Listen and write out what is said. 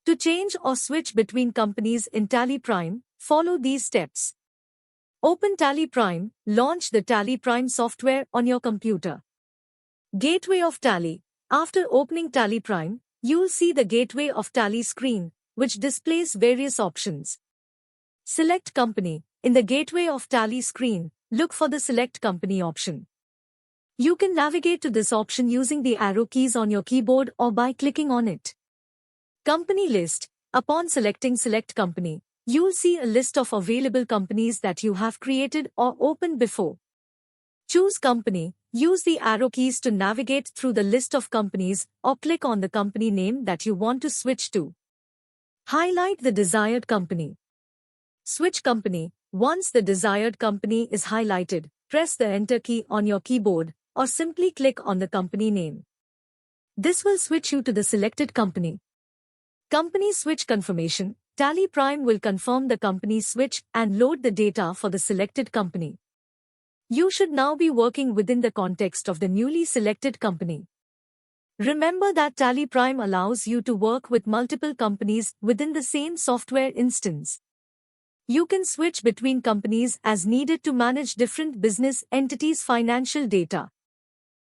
To change or switch between companies in Tally Prime, follow these steps. Open Tally Prime, launch the Tally Prime software on your computer. Gateway of Tally. After opening Tally Prime, you'll see the Gateway of Tally screen, which displays various options. Select Company. In the Gateway of Tally screen, look for the Select Company option. You can navigate to this option using the arrow keys on your keyboard or by clicking on it. Company List. Upon selecting Select Company, you'll see a list of available companies that you have created or opened before. Choose Company. Use the arrow keys to navigate through the list of companies or click on the company name that you want to switch to. Highlight the desired company. Switch company. Once the desired company is highlighted, press the Enter key on your keyboard or simply click on the company name. This will switch you to the selected company. Company switch confirmation. Tally Prime will confirm the company switch and load the data for the selected company. You should now be working within the context of the newly selected company. Remember that Tally Prime allows you to work with multiple companies within the same software instance. You can switch between companies as needed to manage different business entities' financial data.